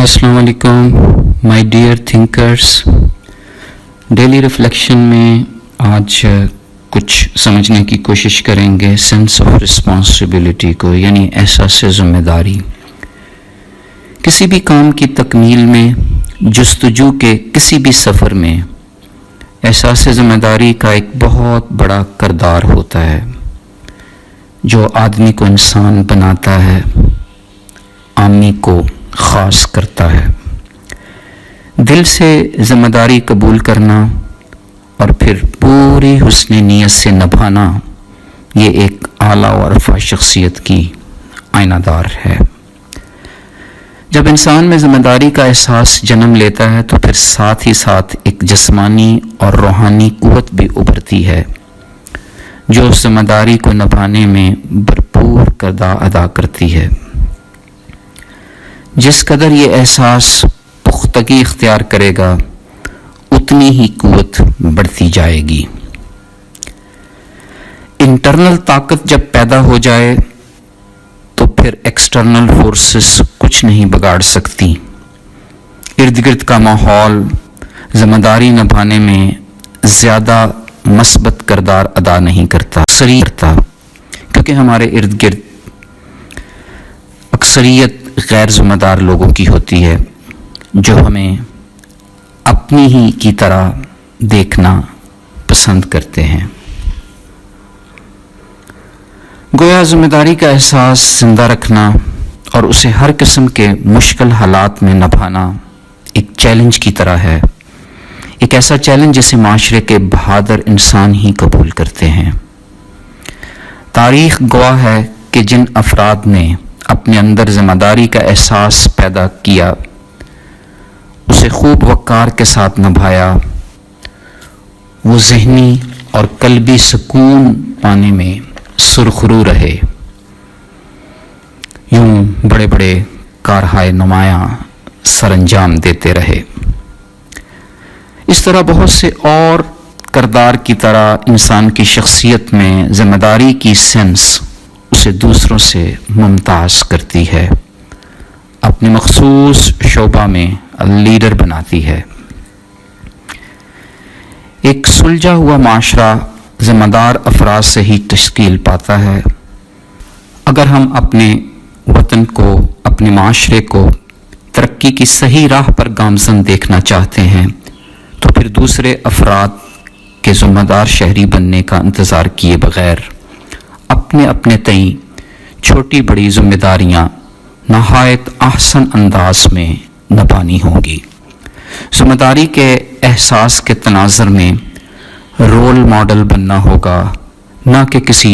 السلام علیکم my dear thinkers. Daily reflection میں آج کچھ سمجھنے کی کوشش کریں گے سینس آف رسپانسبلٹی کو، یعنی احساس ذمہ داری. کسی بھی کام کی تکمیل میں، جستجو کے کسی بھی سفر میں احساس ذمہ داری کا ایک بہت بڑا کردار ہوتا ہے جو آدمی کو انسان بناتا ہے، عامی کو خاص کرتا ہے. دل سے ذمہ داری قبول کرنا اور پھر پوری حسن نیت سے نبھانا، یہ ایک اعلیٰ و عرفہ شخصیت کی آئینہ دار ہے. جب انسان میں ذمہ داری کا احساس جنم لیتا ہے تو پھر ساتھ ہی ساتھ ایک جسمانی اور روحانی قوت بھی ابھرتی ہے جو اس ذمہ داری کو نبھانے میں بھرپور کردار ادا کرتی ہے. جس قدر یہ احساس پختگی اختیار کرے گا اتنی ہی قوت بڑھتی جائے گی. انٹرنل طاقت جب پیدا ہو جائے تو پھر ایکسٹرنل فورسز کچھ نہیں بگاڑ سکتی. ارد گرد کا ماحول ذمہ داری نبھانے میں زیادہ مثبت کردار ادا نہیں کرتا کیونکہ ہمارے ارد گرد اکثریت غیر ذمہ دار لوگوں کی ہوتی ہے جو ہمیں اپنی ہی کی طرح دیکھنا پسند کرتے ہیں. گویا ذمہ داری کا احساس زندہ رکھنا اور اسے ہر قسم کے مشکل حالات میں نبھانا ایک چیلنج کی طرح ہے، ایک ایسا چیلنج جسے معاشرے کے بہادر انسان ہی قبول کرتے ہیں. تاریخ گواہ ہے کہ جن افراد نے اپنے اندر ذمہ داری کا احساس پیدا کیا، اسے خوب وقار کے ساتھ نبھایا، وہ ذہنی اور قلبی سکون پانے میں سرخرو رہے، یوں بڑے بڑے کارہائے نمایاں سر انجام دیتے رہے. اس طرح بہت سے اور کردار کی طرح انسان کی شخصیت میں ذمہ داری کی سینس اسے دوسروں سے ممتاز کرتی ہے، اپنے مخصوص شعبہ میں لیڈر بناتی ہے. ایک سلجھا ہوا معاشرہ ذمہ دار افراد سے ہی تشکیل پاتا ہے. اگر ہم اپنے وطن کو، اپنے معاشرے کو ترقی کی صحیح راہ پر گامزن دیکھنا چاہتے ہیں تو پھر دوسرے افراد کے ذمہ دار شہری بننے کا انتظار کیے بغیر اپنے اپنے تئیں چھوٹی بڑی ذمہ داریاں نہایت احسن انداز میں نبھانی ہوں گی. ذمہ داری کے احساس کے تناظر میں رول ماڈل بننا ہوگا، نہ کہ کسی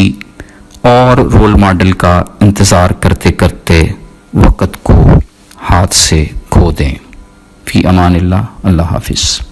اور رول ماڈل کا انتظار کرتے کرتے وقت کو ہاتھ سے کھو دیں. فی امان اللہ. اللہ حافظ.